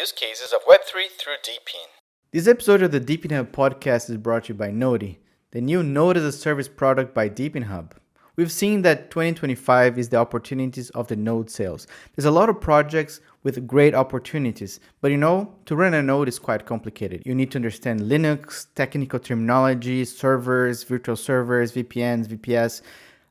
use cases of Web3 through DePIN. This episode of the DePIN Hub podcast is brought to you by Nodi, the new Node as a Service product by DePIN Hub. We've seen that 2025 is the opportunities of the node sales. There's a lot of projects with great opportunities, but to run a node is quite complicated. You need to understand Linux, technical terminology, servers, virtual servers, VPNs, VPS,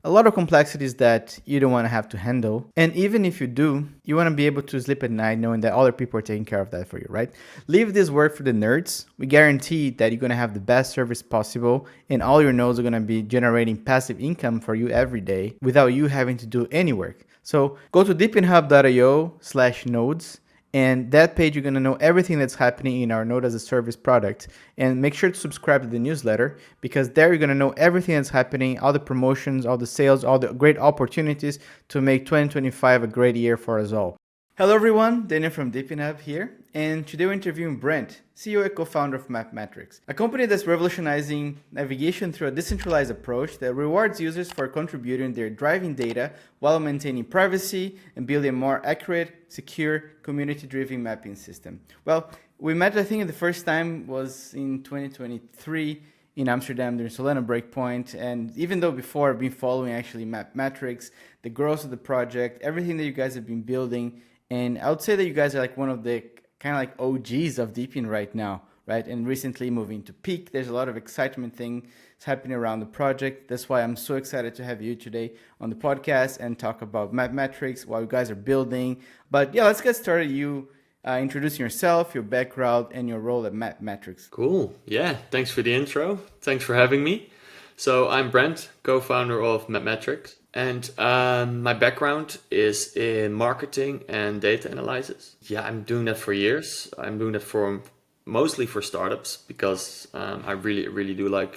a lot of complexities that you don't want to have to handle. And even if you do, you want to be able to sleep at night knowing that other people are taking care of that for you, right? Leave this work for the nerds. We guarantee that you're going to have the best service possible and all your nodes are going to be generating passive income for you every day without you having to do any work. So go to deepinhub.io/nodes. And that page, you're going to know everything that's happening in our Node as a Service product. And make sure to subscribe to the newsletter because there you're going to know everything that's happening, all the promotions, all the sales, all the great opportunities to make 2025 a great year for us all. Hello everyone, Daniel from DePIN Hub here. And today we're interviewing Brent, CEO and co-founder of MapMetrics, a company that's revolutionizing navigation through a decentralized approach that rewards users for contributing their driving data while maintaining privacy and building a more accurate, secure, community-driven mapping system. Well, we met, I think, the first time was in 2023 in Amsterdam during Solana Breakpoint. And even though before I've been following actually MapMetrics, the growth of the project, everything that you guys have been building, and I would say that you guys are like one of the kind of like OGs of DePIN right now, right? And recently moving to Peak, there's a lot of excitement things happening around the project. That's why I'm so excited to have you today on the podcast and talk about MapMetrics, what you guys are building. But yeah, let's get started. You introducing yourself, your background, and your role at MapMetrics. Cool. Yeah, thanks for the intro. Thanks for having me. So I'm Brent, co-founder of MapMetrics. And my background is in marketing and data analysis. Yeah, I'm doing that for years. I'm doing that mostly for startups because I really do I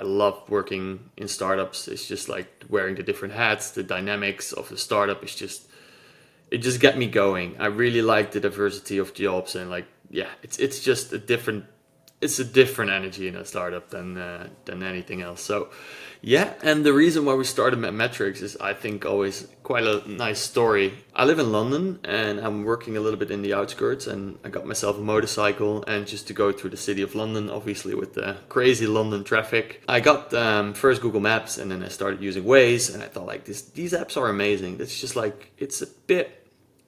love working in startups. It's just like wearing the different hats, the dynamics of the startup it just get me going. I really like the diversity of jobs and it's just a different energy in a startup than anything else. So yeah, and the reason why we started MapMetrics is I think always quite a nice story. I live in London and I'm working a little bit in the outskirts and I got myself a motorcycle and just to go through the city of London, obviously with the crazy London traffic. I got first Google Maps and then I started using Waze and I thought these apps are amazing. It's just it's a bit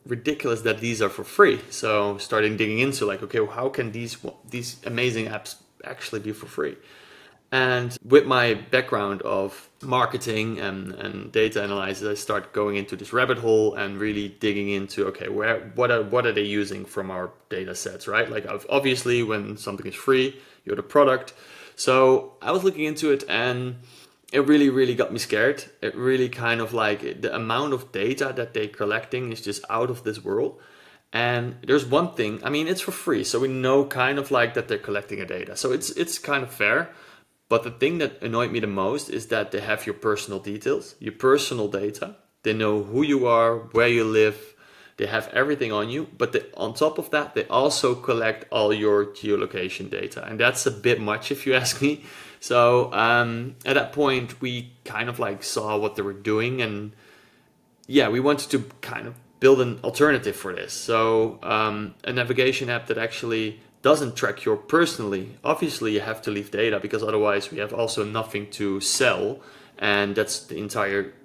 ridiculous that these are for free. So starting digging into how can these amazing apps actually be for free? And with my background of marketing and data analysis, I start going into this rabbit hole and really digging into, what are they using from our data sets, right? Obviously when something is free, you're the product. So I was looking into it and it really, really got me scared. It really kind of the amount of data that they're collecting is just out of this world. And there's one thing, it's for free. So we know kind of that they're collecting a data. So it's kind of fair. But the thing that annoyed me the most is that they have your personal details, your personal data. They know who you are, where you live. They have everything on you. But on top of that, they also collect all your geolocation data. And that's a bit much if you ask me. So at that point, we kind of saw what they were doing. And yeah, we wanted to kind of build an alternative for this. So a navigation app that actually doesn't track you personally. Obviously, you have to leave data because otherwise we have also nothing to sell. And that's the entire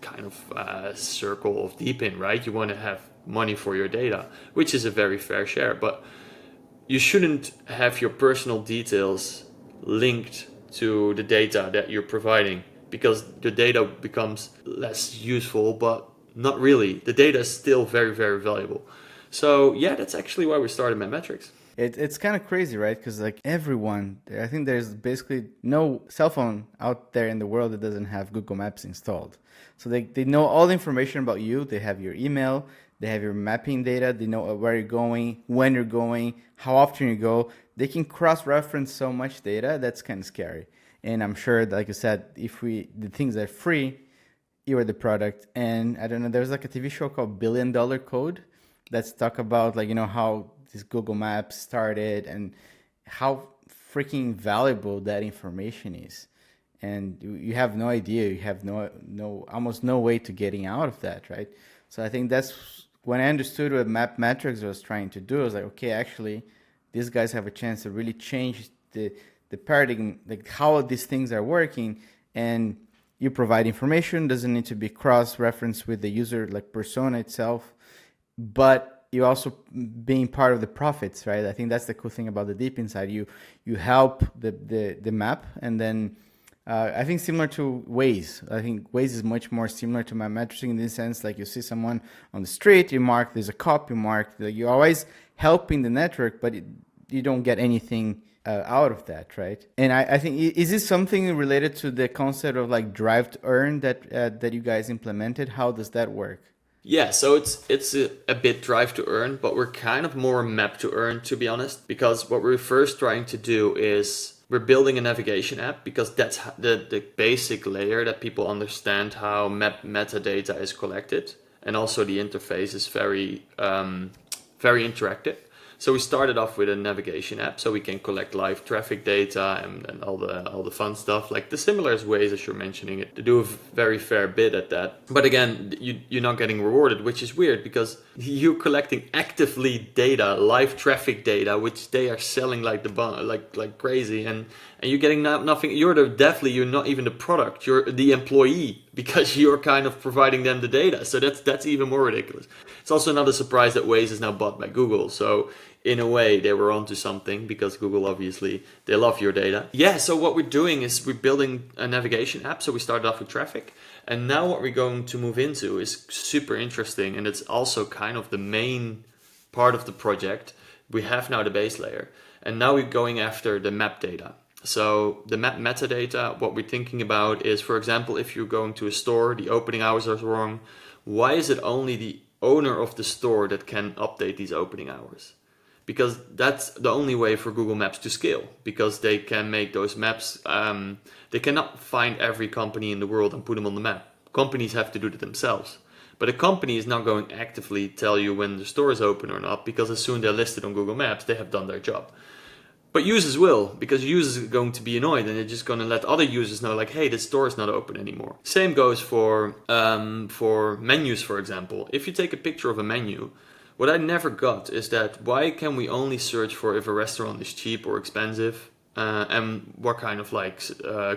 kind of circle of DePIN, right? You want to have money for your data, which is a very fair share. But you shouldn't have your personal details linked to the data that you're providing because the data becomes less useful, but not really. The data is still very, very valuable. So yeah, that's actually why we started MapMetrics. It's kind of crazy, right? Because everyone, I think there's basically no cell phone out there in the world that doesn't have Google Maps installed. So they know all the information about you. They have your email, they have your mapping data, they know where you're going, when you're going, how often you go. They can cross-reference so much data, that's kind of scary. And I'm sure, like you said, the things are free, you are the product. And I don't know, there's a TV show called $1 Billion Code that's talk about how this Google Maps started and how freaking valuable that information is. And you have no idea, you have no almost no way to getting out of that, right? So I think that's when I understood what MapMetrics was trying to do, I was like, okay, actually, these guys have a chance to really change the paradigm, like how these things are working. And you provide information, doesn't need to be cross-referenced with the user, like persona itself, but you also being part of the profits, right? I think that's the cool thing about the DePIN side. You help the map, and then I think similar to Waze. I think Waze is much more similar to MapMetrics in this sense. Like you see someone on the street, you mark there's a cop, you mark. Like you're always helping the network, but you don't get anything out of that, right? And I think is this something related to the concept of like drive to earn that you guys implemented? How does that work? Yeah, so it's a bit drive to earn, but we're kind of more map to earn, to be honest, because what we're first trying to do is we're building a navigation app because that's the basic layer that people understand how map metadata is collected, and also the interface is very interactive. So we started off with a navigation app so we can collect live traffic data and all the fun stuff, like the similar as Waze as you're mentioning it. They do a very fair bit at that. But again, you're not getting rewarded, which is weird because you're collecting actively data, live traffic data, which they are selling like like crazy, and you're getting nothing. You're not even the product. You're the employee because you're kind of providing them the data. So that's even more ridiculous. It's also not a surprise that Waze is now bought by Google. So in a way, they were onto something because Google, obviously, they love your data. Yeah, so what we're doing is we're building a navigation app. So we started off with traffic. And now what we're going to move into is super interesting. And it's also kind of the main part of the project. We have now the base layer. And now we're going after the map data. So the map metadata, what we're thinking about is, for example, if you're going to a store, the opening hours are wrong. Why is it only the owner of the store that can update these opening hours? Because that's the only way for Google Maps to scale, because they can make those maps, they cannot find every company in the world and put them on the map. Companies have to do it themselves. But a company is not going to actively tell you when the store is open or not, because as soon as they're listed on Google Maps, they have done their job. But users will, because users are going to be annoyed and they're just going to let other users know, like, hey, this store is not open anymore. Same goes for menus, for example. If you take a picture of a menu, what I never got is that why can we only search for if a restaurant is cheap or expensive and what kind of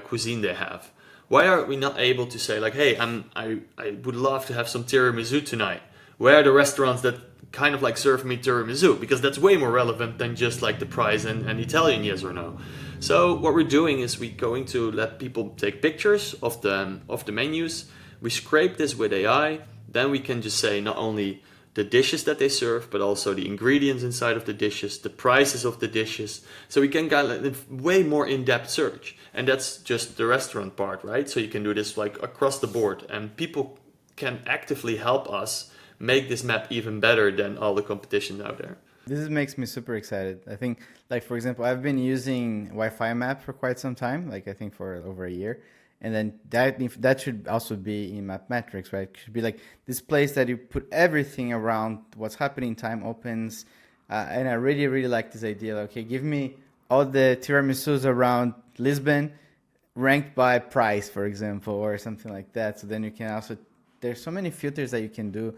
cuisine they have? Why are we not able to say like, hey, I would love to have some tiramisu tonight. Where are the restaurants that kind of like serve me tiramisu? Because that's way more relevant than just like the price and Italian yes or no. So what we're doing is we're going to let people take pictures of the menus. We scrape this with AI. Then we can just say not only the dishes that they serve, but also the ingredients inside of the dishes, the prices of the dishes. So we can get a way more in-depth search. And that's just the restaurant part, right? So you can do this like across the board, and people can actively help us make this map even better than all the competition out there. This makes me super excited. I think, like, for example, I've been using Wi-Fi Map for quite some time, like I think for over a year. And then that should also be in MapMetrics, right? It should be like this place that you put everything around what's happening, time opens. And I really, really like this idea. Okay, give me all the tiramisus around Lisbon ranked by price, for example, or something like that. So then you can also, there's so many filters that you can do.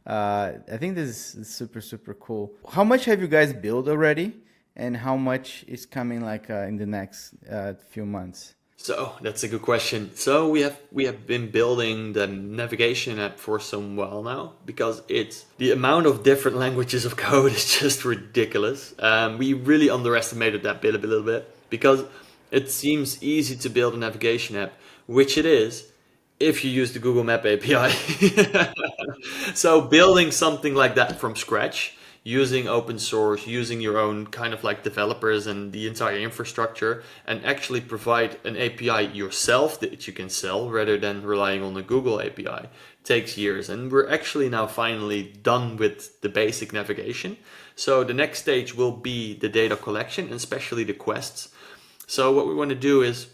I think this is super, super cool. How much have you guys built already? And how much is coming like in the next few months? So that's a good question. So we have been building the navigation app for some while now, because it's the amount of different languages of code is just ridiculous. We really underestimated that bit a little bit, because it seems easy to build a navigation app, which it is, if you use the Google Map API. So building something like that from scratch, using open source, using your own kind of like developers and the entire infrastructure, and actually provide an API yourself that you can sell rather than relying on the Google API, takes years. And we're actually now finally done with the basic navigation. So the next stage will be the data collection, and especially the quests. So what we want to do is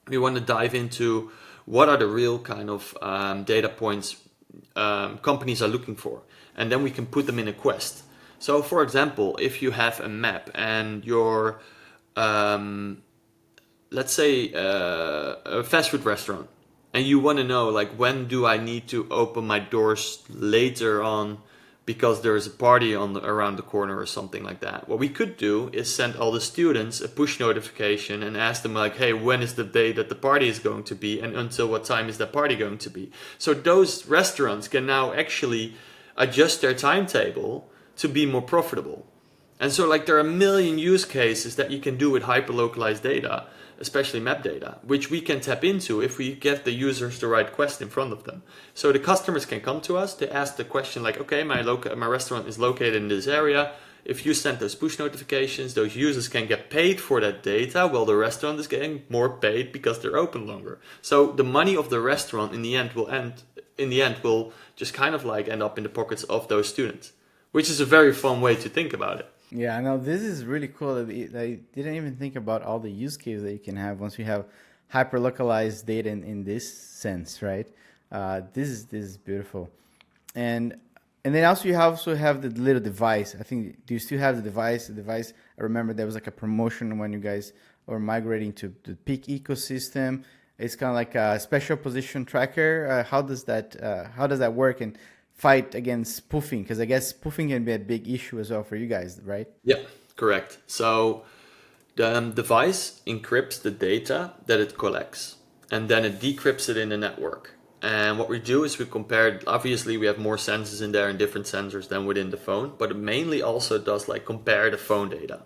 we want to dive into what are the real kind of data points companies are looking for, and then we can put them in a quest. So for example, if you have a map and you're, let's say a fast food restaurant, and you want to know like, when do I need to open my doors later on because there is a party around the corner or something like that. What we could do is send all the students a push notification and ask them like, hey, when is the day that the party is going to be, and until what time is that party going to be? So those restaurants can now actually adjust their timetable to be more profitable. And so like there are a million use cases that you can do with hyper-localized data, especially map data, which we can tap into if we get the users the right quest in front of them. So the customers can come to us, they ask the question like, okay, my restaurant is located in this area. If you send those push notifications, those users can get paid for that data, while the restaurant is getting more paid because they're open longer. So the money of the restaurant in the end will just kind of like end up in the pockets of those students, which is a very fun way to think about it. Yeah, I know this is really cool. I didn't even think about all the use cases that you can have once you have hyper localized data in this sense, right? This is beautiful, and then also you also have the little device. I think, do you still have the device? The device. I remember there was like a promotion when you guys were migrating to the peak ecosystem. It's kind of like a special position tracker. How does that work and fight against spoofing? Because I guess spoofing can be a big issue as well for you guys, right? Yeah, correct. So the device encrypts the data that it collects, and then it decrypts it in the network. And what we do is we compare, obviously we have more sensors in there and different sensors than within the phone, but it mainly also does like compare the phone data.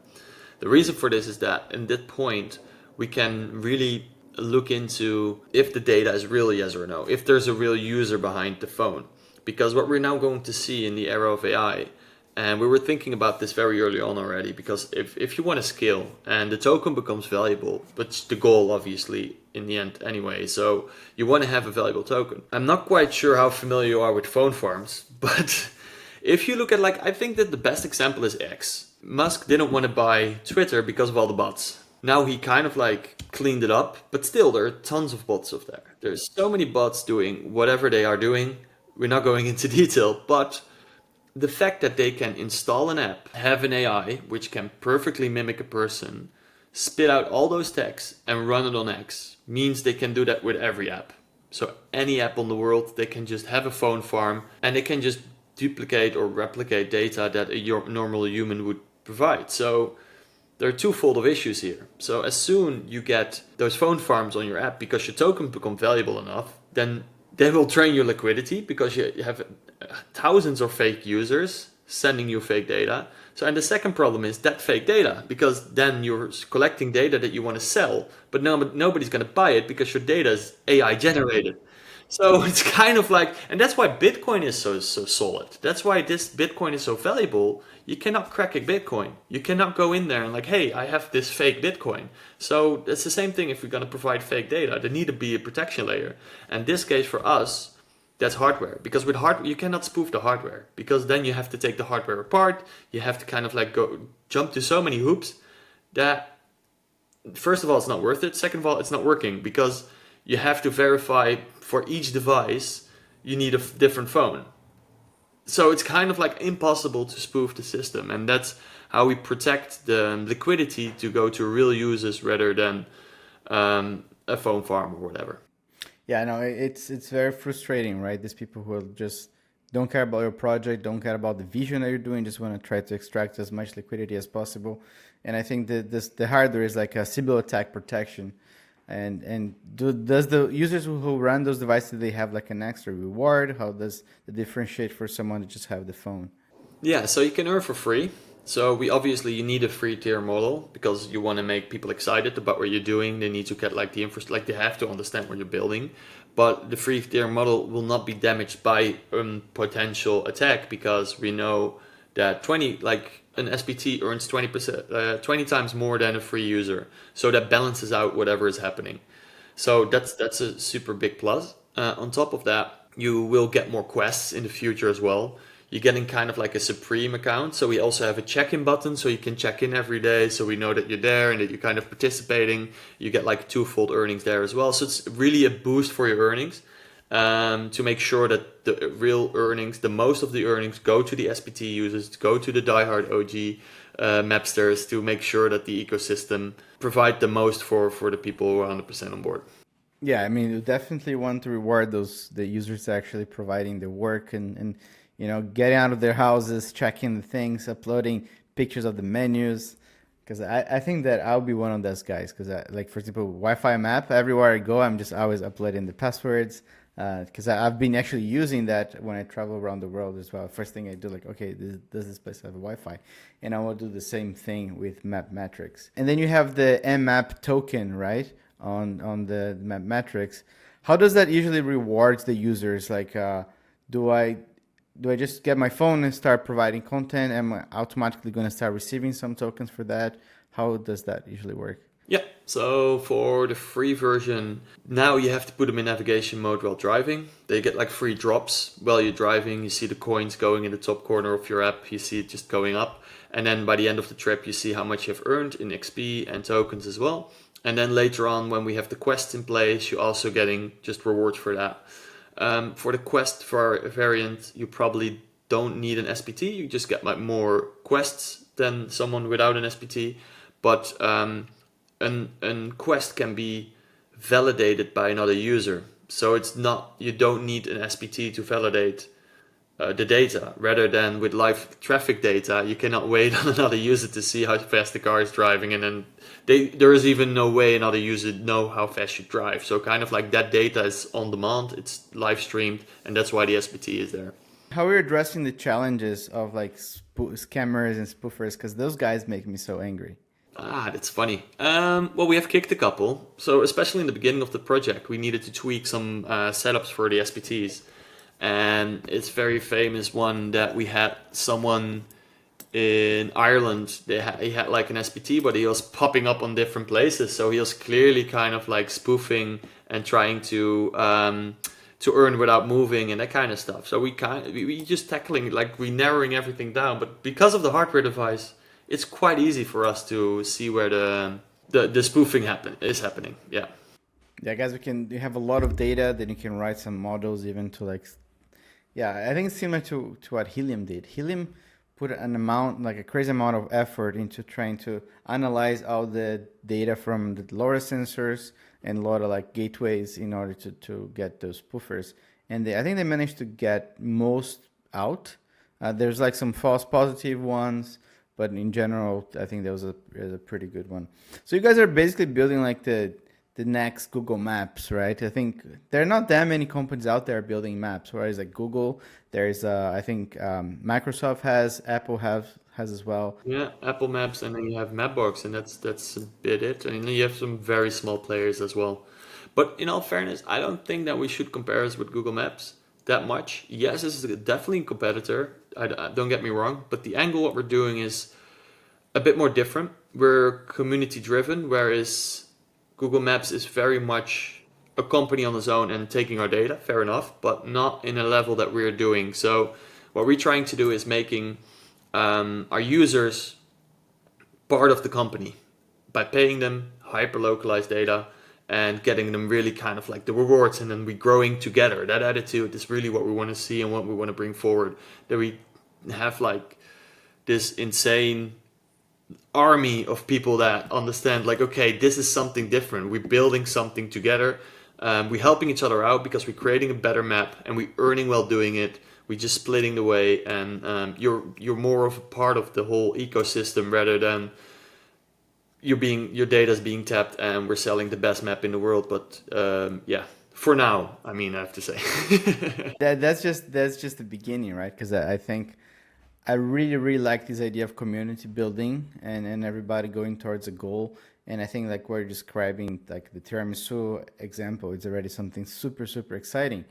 The reason for this is that in that point, we can really look into if the data is real, yes or no, if there's a real user behind the phone. Because what we're now going to see in the era of AI, and we were thinking about this very early on already, because if you want to scale and the token becomes valuable, but the goal obviously in the end anyway, so you want to have a valuable token. I'm not quite sure how familiar you are with phone farms, but if you look at I think that the best example is X. Musk didn't want to buy Twitter because of all the bots. Now he kind of cleaned it up, but still there are tons of bots of there. There's so many bots doing whatever they are doing. We're not going into detail, but the fact that they can install an app, have an AI, which can perfectly mimic a person, spit out all those texts and run it on X, means they can do that with every app. So any app on the world, they can just have a phone farm and they can just duplicate or replicate data that a normal human would provide. So there are twofold of issues here. So as soon you get those phone farms on your app because your token become valuable enough, then they will drain your liquidity because you have thousands of fake users sending you fake data. So, and the second problem is that fake data, because then you're collecting data that you want to sell, but nobody's going to buy it because your data is AI generated. So it's kind of and that's why Bitcoin is so solid. That's why this Bitcoin is so valuable. You cannot crack a Bitcoin. You cannot go in there and hey, I have this fake Bitcoin. So it's the same thing if we're going to provide fake data. There need to be a protection layer. And this case for us, that's hardware. Because with hardware, you cannot spoof the hardware. Because then you have to take the hardware apart. You have to kind of go jump to so many hoops that, first of all, it's not worth it. Second of all, it's not working because you have to verify for each device, you need a different phone. So it's kind of impossible to spoof the system. And that's how we protect the liquidity to go to real users rather than a phone farm or whatever. Yeah, no, it's very frustrating, right? These people who just don't care about your project, don't care about the vision that you're doing, just want to try to extract as much liquidity as possible. And I think that the hardware is like a Sybil attack protection. And does the users who run those devices, they have an extra reward? How does it differentiate for someone to just have the phone? Yeah, so you can earn for free. So you need a free tier model because you want to make people excited about what you're doing. They need to get the infrastructure, they have to understand what you're building. But the free tier model will not be damaged by potential attack because we know that an SPT earns 20%, 20 times more than a free user. So that balances out whatever is happening. So that's a super big plus. On top of that, you will get more quests in the future as well. You're getting kind of a Supreme account. So we also have a check-in button so you can check in every day. So we know that you're there and that you're kind of participating. You get twofold earnings there as well. So it's really a boost for your earnings to make sure that the real earnings, the most of the earnings go to the SPT users, go to the diehard OG mapsters to make sure that the ecosystem provide the most for the people who are 100% on board. Yeah, I mean, you definitely want to reward the users actually providing the work and getting out of their houses, checking the things, uploading pictures of the menus. Because I think that I'll be one of those guys. Because like for example, Wi-Fi map, everywhere I go, I'm just always uploading the passwords. Because I've been actually using that when I travel around the world as well. First thing I do, like, okay, does this place have a Wi-Fi? And I will do the same thing with MapMetrics. And then you have the mmap token, right, on the MapMetrics. How does that usually rewards the users? Like, do I just get my phone and start providing content? Am I automatically going to start receiving some tokens for that? How does that usually work? Yeah, so for the free version, now you have to put them in navigation mode while driving. They get like free drops while you're driving. You see the coins going in the top corner of your app. You see it just going up. And then by the end of the trip, you see how much you've earned in XP and tokens as well. And then later on, when we have the quests in place, you're also getting just rewards for that. For the quest variant, you probably don't need an SPT. You just get like more quests than someone without an SPT. But an quest can be validated by another user. So it's not, you don't need an SPT to validate the data. Rather than with live traffic data, you cannot wait on another user to see how fast the car is driving, and then there is even no way another user know how fast you drive. So kind of like that data is on demand, it's live streamed, and that's why the SPT is there. How are you addressing the challenges of like scammers and spoofers? Because those guys make me so angry. That's funny. Well, we have kicked a couple. So especially in the beginning of the project, we needed to tweak some setups for the SPTs. And it's very famous one that we had someone in Ireland. He had like an SPT, but he was popping up on different places. So he was clearly kind of like spoofing and trying to earn without moving and that kind of stuff. So we just tackling, like, we narrowing everything down. But because of the hardware device, it's quite easy for us to see where the spoofing is happening. Yeah. Yeah, guys, you have a lot of data, then you can write some models even to like, yeah, I think it's similar to what Helium did. Helium put an amount, like a crazy amount of effort into trying to analyze all the data from the LoRa sensors and a lot of like gateways in order to get those spoofers. And I think they managed to get most out. There's like some false positive ones, but in general, I think that was a pretty good one. So you guys are basically building like the next Google Maps, right? I think there are not that many companies out there building maps. Whereas like Google, there's I think Microsoft has, Apple has as well. Yeah, Apple Maps, and then you have Mapbox, and that's a bit it. And then you have some very small players as well. But in all fairness, I don't think that we should compare us with Google Maps that much. Yes, this is definitely a competitor. Don't get me wrong, but the angle what we're doing is a bit more different. We're community driven, whereas Google Maps is very much a company on its own and taking our data, fair enough, but not in a level that we're doing. So what we're trying to do is making our users part of the company by paying them hyper localized data and getting them really kind of like the rewards, and then we growing together. That attitude is really what we want to see and what we want to bring forward. That we have like this insane army of people that understand, like, okay, this is something different. We're building something together. We're helping each other out because we're creating a better map and we're earning while doing it. We're just splitting the way, and you're more of a part of the whole ecosystem rather than your data is being tapped and we're selling the best map in the world. But yeah, for now, I mean, I have to say That's just the beginning, right? Because I think I really like this idea of community building and everybody going towards a goal. And I think like we're describing, like the tiramisu example, it's already something super exciting.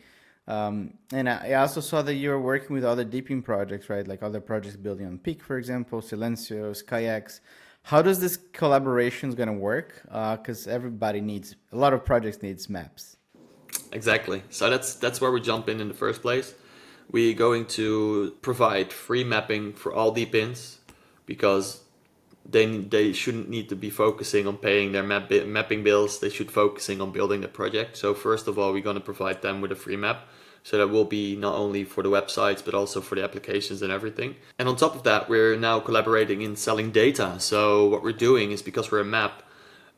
And I also saw that you were working with other DePIN projects, right? Like other projects building on Peak, for example, Silencio, SkyX. How does this collaboration going to work? Because everybody needs, a lot of projects needs maps. exactly. So that's where we jump in the first place. We're going to provide free mapping for all DePINs because they shouldn't need to be focusing on paying their mapping bills. They should focusing on building the project. So first of all, we're going to provide them with a free map. So that will be not only for the websites, but also for the applications and everything. And on top of that, we're now collaborating in selling data. So what we're doing is, because we're a map,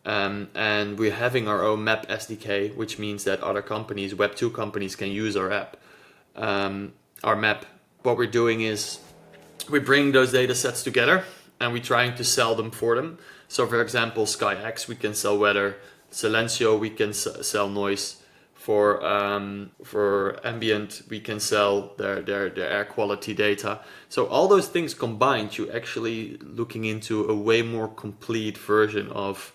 and we're having our own map SDK, which means that other companies, Web2 companies, can use our app, our map what we're doing is we bring those data sets together and we're trying to sell them for them. So for example, SkyX, we can sell weather. Silencio, we can sell noise. For ambient, we can sell their air quality data. So all those things combined, you're actually looking into a way more complete version of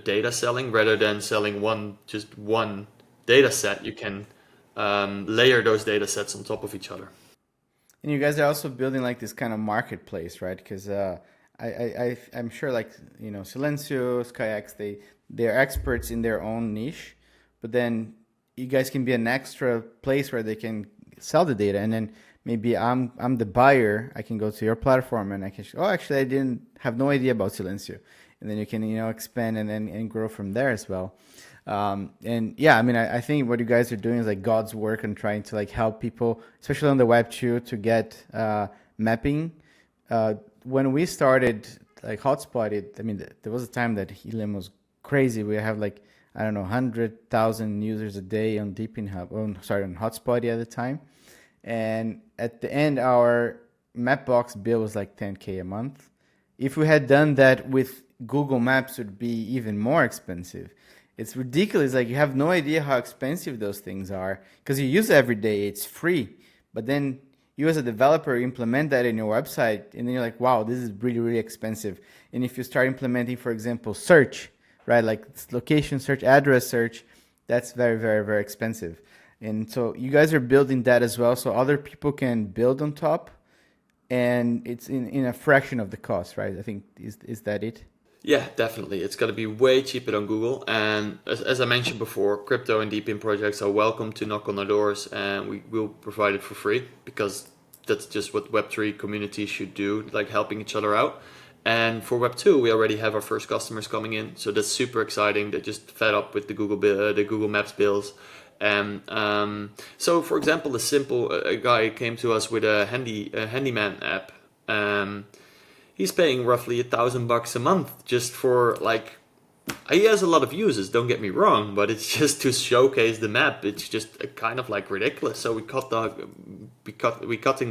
data selling rather than selling just one data set. You can layer those data sets on top of each other. And you guys are also building like this kind of marketplace, right? Because I'm sure like Silencio, SkyX, they're experts in their own niche, but then you guys can be an extra place where they can sell the data, and then maybe I'm the buyer. I can go to your platform and I can actually I didn't have no idea about Silencio, and then you can expand and grow from there as well. And yeah, I mean, I think what you guys are doing is like God's work and trying to like help people, especially on the Web2, to get mapping. When we started like Hotspotty, I mean, there was a time that helium was crazy. We have like, I don't know, 100,000 users a day on DePIN Hub, on Hotspotty at the time. And at the end, our Mapbox bill was like 10K a month. If we had done that with Google Maps, it would be even more expensive. It's ridiculous. Like you have no idea how expensive those things are because you use it every day. It's free. But then you as a developer implement that in your website and then you're like, wow, this is really, really expensive. And if you start implementing, for example, search, right? Like location search, address search, that's very, very, very expensive. And so you guys are building that as well so other people can build on top and it's in a fraction of the cost, right? I think, is that it? Yeah, definitely. It's going to be way cheaper than Google. And as I mentioned before, crypto and DePIN projects are welcome to knock on our doors, and we will provide it for free because that's just what Web3 communities should do, like helping each other out. And for Web2, we already have our first customers coming in, so that's super exciting. They're just fed up with the Google Maps bills. And so, for example, a guy came to us with a handyman app. He's paying roughly $1,000 a month just for like. He has a lot of users, don't get me wrong, but it's just to showcase the map. It's just kind of like ridiculous. So we cutting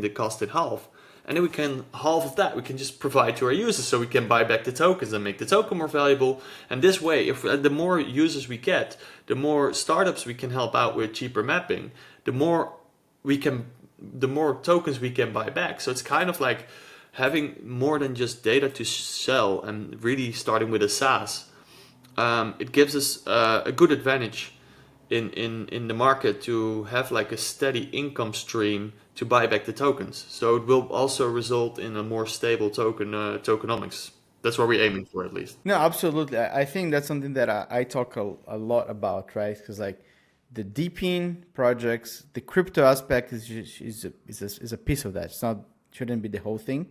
the cost in half, and then we can half of that we can just provide to our users, so we can buy back the tokens and make the token more valuable. And this way, if the more users we get, the more startups we can help out with cheaper mapping. The more tokens we can buy back. So it's kind of like having more than just data to sell and really starting with a SaaS. It gives us a good advantage in the market to have like a steady income stream to buy back the tokens. So it will also result in a more stable tokenomics. That's what we're aiming for, at least. No, absolutely. I think that's something that I talk a lot about, right? Because like the DePIN projects, the crypto aspect is a piece of that. It's not shouldn't be the whole thing.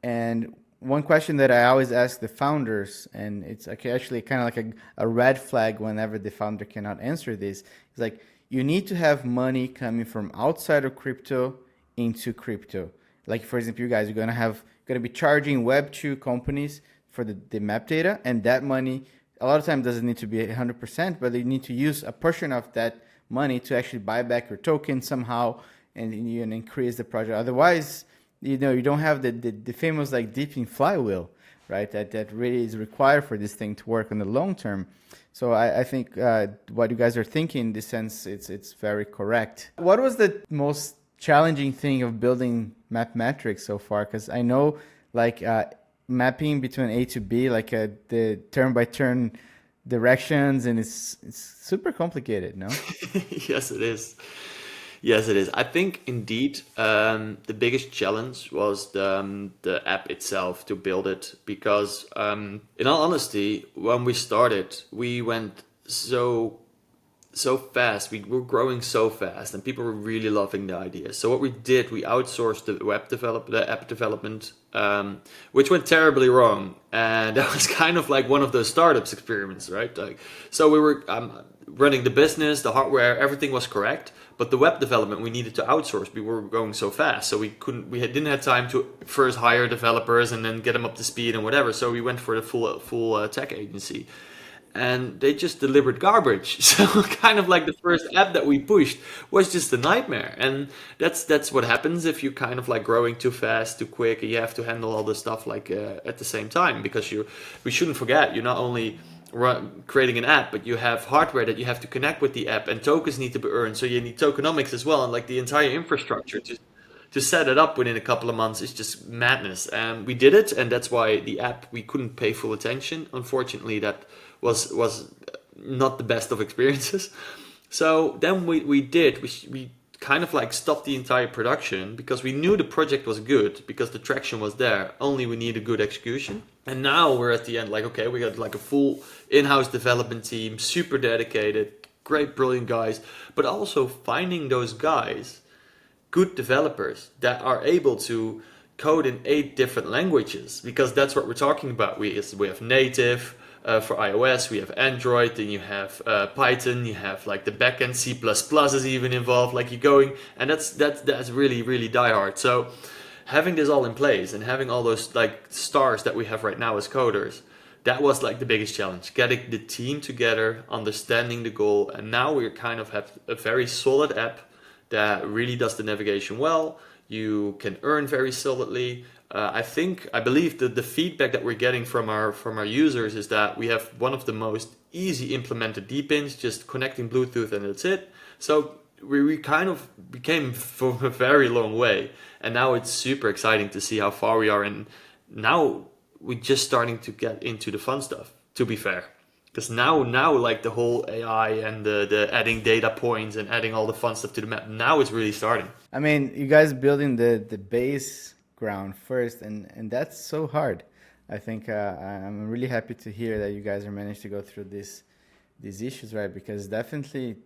And one question that I always ask the founders, and it's actually kind of like a red flag whenever the founder cannot answer this, is like you need to have money coming from outside of crypto into crypto. Like for example, you guys are gonna be charging Web2 companies for the map data, and that money a lot of times doesn't need to be 100%, but you need to use a portion of that money to actually buy back your token somehow and you increase the project. Otherwise, you don't have the famous like DePIN flywheel, right? That really is required for this thing to work on the long term. So I think what you guys are thinking in this sense, it's very correct. What was the most challenging thing of building MapMetrics so far? Because I know like mapping between A to B, like the turn by turn directions, and it's super complicated, no? Yes, it is. Yes, it is. I think indeed the biggest challenge was the app itself to build it because, in all honesty, when we started, we went so fast. We were growing so fast, and people were really loving the idea. So what we did, we outsourced the app development, which went terribly wrong, and that was kind of like one of those startups experiments, right? Like, so we were running the business, the hardware, everything was correct. But the web development we needed to outsource. We were going so fast, so didn't have time to first hire developers and then get them up to speed and whatever. So we went for the full tech agency, and they just delivered garbage. So kind of like the first app that we pushed was just a nightmare. And that's what happens if you kind of like growing too fast, too quick, and you have to handle all this stuff like at the same time, because we shouldn't forget, you're not only creating an app, but you have hardware that you have to connect with the app, and tokens need to be earned. So you need tokenomics as well, and like the entire infrastructure to set it up within a couple of months is just madness. And we did it, and that's why the app, we couldn't pay full attention. Unfortunately, that was not the best of experiences. So then we kind of like stopped the entire production, because we knew the project was good, because the traction was there, only we need a good execution. And now we're at the end, like, okay, we got like a full in-house development team, super dedicated, great, brilliant guys, but also finding those guys, good developers that are able to code in 8 different languages, because that's what we're talking about. We have native for iOS, we have Android, then you have Python, you have like the backend, C++ is even involved, like you're going, and that's really, really diehard. So having this all in place and having all those like stars that we have right now as coders, that was like the biggest challenge, getting the team together, understanding the goal. And now we kind of have a very solid app that really does the navigation well. You can earn very solidly. I believe that the feedback that we're getting from our users is that we have one of the most easy implemented DePINs, just connecting Bluetooth and that's it. So we kind of became from a very long way, and now it's super exciting to see how far we are. And now we're just starting to get into the fun stuff, to be fair. Because now like the whole AI and the adding data points and adding all the fun stuff to the map, now it's really starting. I mean, you guys building the base ground first, and that's so hard. I think I'm really happy to hear that you guys are managed to go through these issues, right? Because it's definitely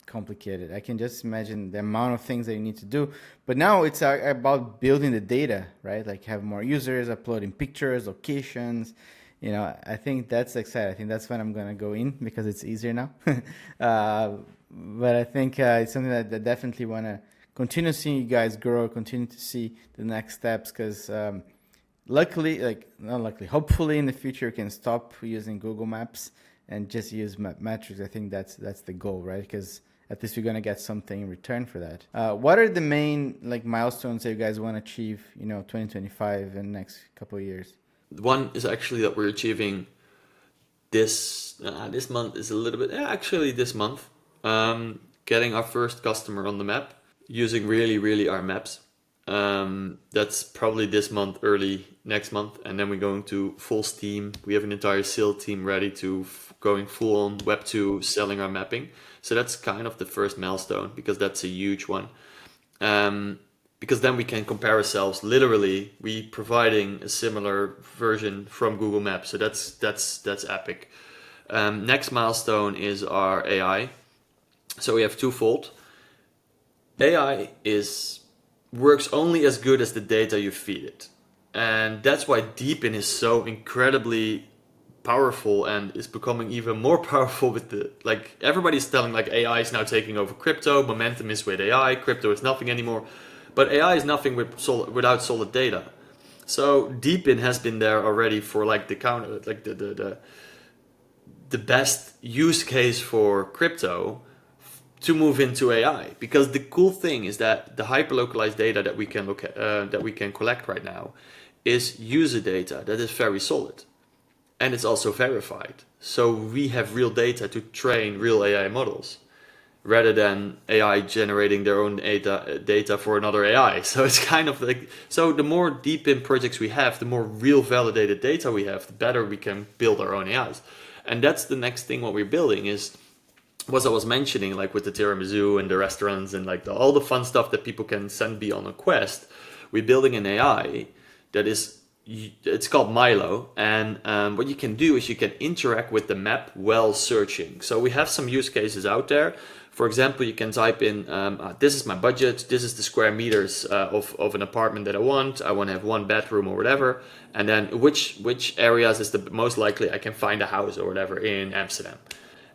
complicated. I can just imagine the amount of things that you need to do. But now it's about building the data, right? Like have more users uploading pictures, locations. You know, I think that's exciting. I think that's when I'm going to go in, because it's easier now. But I think it's something that I definitely want to continue seeing you guys grow, continue to see the next steps, because hopefully in the future you can stop using Google Maps and just use MapMetrics. I think that's the goal, right? Because at least we're going to get something in return for that. What are the main like milestones that you guys want to achieve, 2025 and next couple of years? One is actually that we're achieving this month is a little bit, actually this month, getting our first customer on the map using really our maps. That's probably this month, early next month, and then we're going to full steam. We have an entire sales team ready to going full on Web2, selling our mapping. So that's kind of the first milestone, because that's a huge one. Because then we can compare ourselves. Literally, we providing a similar version from Google Maps. So that's epic. Next milestone is our AI. So we have twofold. AI works only as good as the data you feed it. And that's why DePIN is so incredibly powerful and is becoming even more powerful with everybody's telling like AI is now taking over crypto, momentum is with AI, crypto is nothing anymore. But AI is nothing without solid data. So DePIN has been there already for like the best use case for crypto to move into AI. Because the cool thing is that the hyperlocalized data that we can collect right now is user data that is very solid, and it's also verified. So we have real data to train real AI models, rather than AI generating their own data for another AI. So it's kind of like, so the more DePIN projects we have, the more real validated data we have, the better we can build our own AIs. And that's the next thing what we're building is, what I was mentioning, like with the tiramisu and the restaurants and like all the fun stuff that people can send me on a quest. We're building an AI that it's called Milo, and what you can do is you can interact with the map while searching. So we have some use cases out there. For example, you can type in, this is my budget, this is the square meters of an apartment that I want to have 1 bedroom or whatever, and then which areas is the most likely I can find a house or whatever in Amsterdam.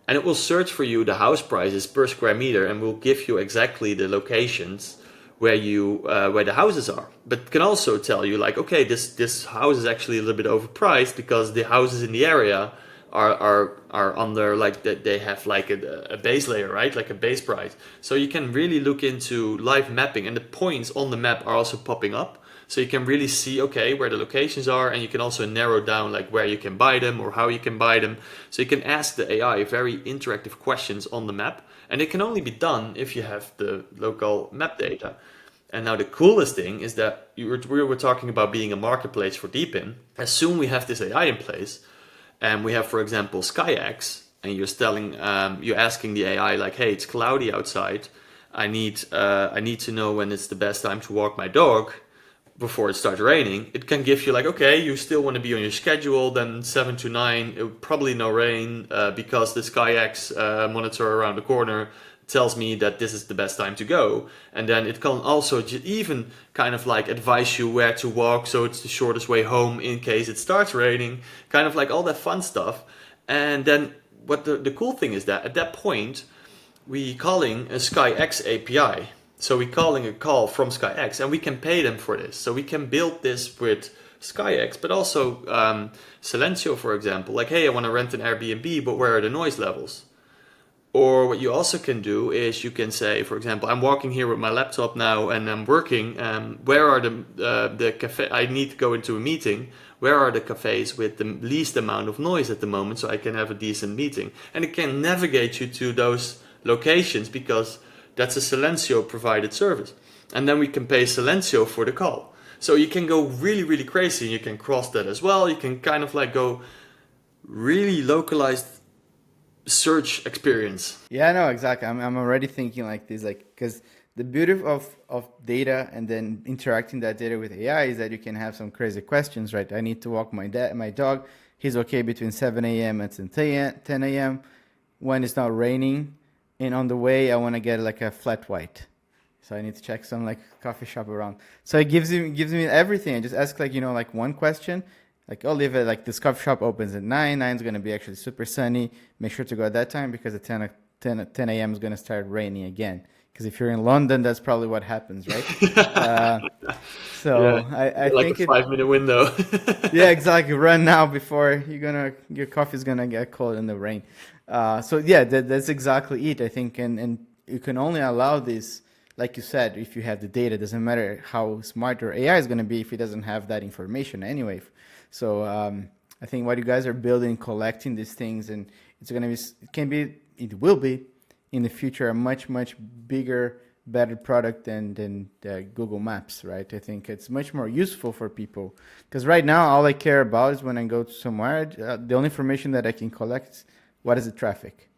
And it will search for you the house prices per square meter and will give you exactly the locations where the houses are. But can also tell you like, okay, this house is actually a little bit overpriced because the houses in the area are under like that, they have like a base layer, right? Like a base price. So you can really look into live mapping, and the points on the map are also popping up. So you can really see, okay, where the locations are, and you can also narrow down like where you can buy them or how you can buy them. So you can ask the AI very interactive questions on the map, and it can only be done if you have the local map data. And now the coolest thing is that we were talking about being a marketplace for DePIN. As soon we have this AI in place, and we have, for example, SkyX, and you're asking the AI like, hey, it's cloudy outside. I need to know when it's the best time to walk my dog before it starts raining. It can give you like, okay, you still want to be on your schedule, then 7 to 9, it probably no rain because the SkyX monitor around the corner tells me that this is the best time to go. And then it can also even kind of like advise you where to walk so it's the shortest way home in case it starts raining, kind of like all that fun stuff. And then what the cool thing is that at that point we calling a SkyX API. So we're calling a call from SkyX, and we can pay them for this. So we can build this with SkyX, but also Silencio, for example. Like, hey, I want to rent an Airbnb, but where are the noise levels? Or what you also can do is you can say, for example, I'm walking here with my laptop now and I'm working. Where are the cafe? I need to go into a meeting. Where are the cafes with the least amount of noise at the moment so I can have a decent meeting? And it can navigate you to those locations because that's a Silencio provided service. And then we can pay Silencio for the call. So you can go really, really crazy. You can cross that as well. You can kind of like go really localized search experience. Yeah, no, exactly. I'm already thinking like this, like, because the beauty of data and then interacting that data with AI is that you can have some crazy questions, right? I need to walk my dog. He's okay between 7 a.m. and 10 a.m. when it's not raining. And on the way, I want to get like a flat white. So I need to check some like coffee shop around. So it gives me everything. I just ask like, like one question. Like, oh, leave it like this coffee shop opens at 9. 9 is going to be actually super sunny. Make sure to go at that time because at 10 a.m. is going to start raining again. Because if you're in London, that's probably what happens, right? So Yeah, I like think a 5 minute window. yeah, exactly. Run now before your coffee's gonna get cold in the rain. So yeah, that's exactly it. I think, and you can only allow this, like you said, if you have the data. It doesn't matter how smart your AI is gonna be if it doesn't have that information anyway. So I think what you guys are building, collecting these things, and it will be in the future a much bigger, better product than Google Maps, right? I think it's much more useful for people because right now all I care about is when I go to somewhere, the only information that I can collect is what is the traffic,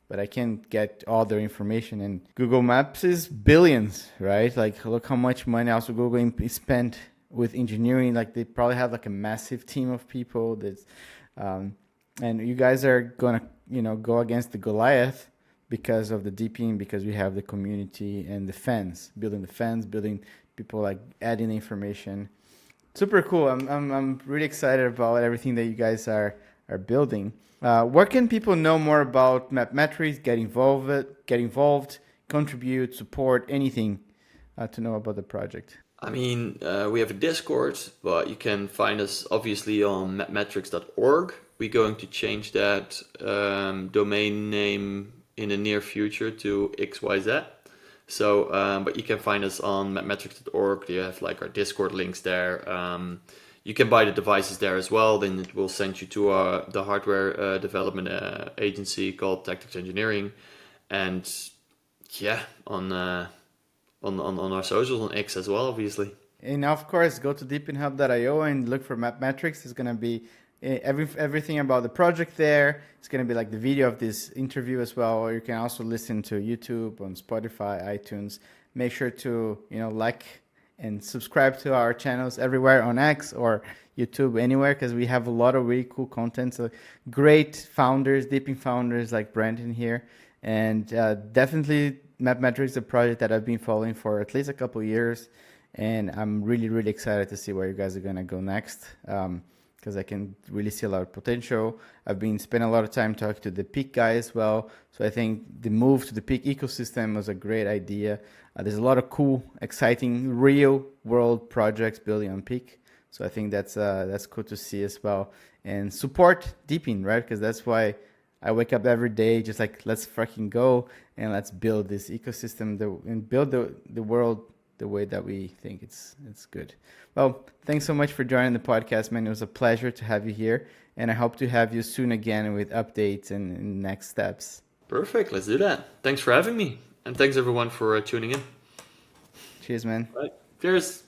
but I can't get all their information. And Google Maps is billions, right? Like look how much money also Google spent with engineering. Like they probably have like a massive team of people that's, and you guys are gonna go against the Goliath because of the DePIN, because we have the community and the fans, building people like adding information. Super cool. I'm really excited about everything that you guys are building. Where can people know more about MapMetrics, get involved, contribute, support, anything to know about the project? I mean, we have a Discord, but you can find us obviously on mapmetrics.org. We're going to change that domain name in the near future to XYZ. So, but you can find us on mapmetrics.org. You have like our Discord links there. You can buy the devices there as well. Then it will send you to the hardware development agency called Tactics Engineering, and yeah, on our socials on X as well, obviously. And of course, go to deepinhub.io and look for MapMetrics. It's gonna be everything about the project there. It's going to be like the video of this interview as well, or you can also listen to YouTube, on Spotify, iTunes. Make sure to like and subscribe to our channels everywhere on X or YouTube, anywhere, because we have a lot of really cool content. So great founders, DePIN founders like Brandon here, and definitely MapMetrics is a project that I've been following for at least a couple of years, and I'm really excited to see where you guys are going to go next. Because I can really see a lot of potential. I've been spending a lot of time talking to the Peak guy as well. So I think the move to the Peak ecosystem was a great idea. There's a lot of cool, exciting, real world projects building on Peak. So I think that's cool to see as well. And support DePIN, right? Because that's why I wake up every day just like, let's fucking go and let's build this ecosystem and build the world the way that we think it's good. Well, thanks so much for joining the podcast, man. It was a pleasure to have you here, and I hope to have you soon again with updates and next steps. Perfect. Let's do that. Thanks for having me. And thanks everyone for tuning in. Cheers, man. Right. Cheers.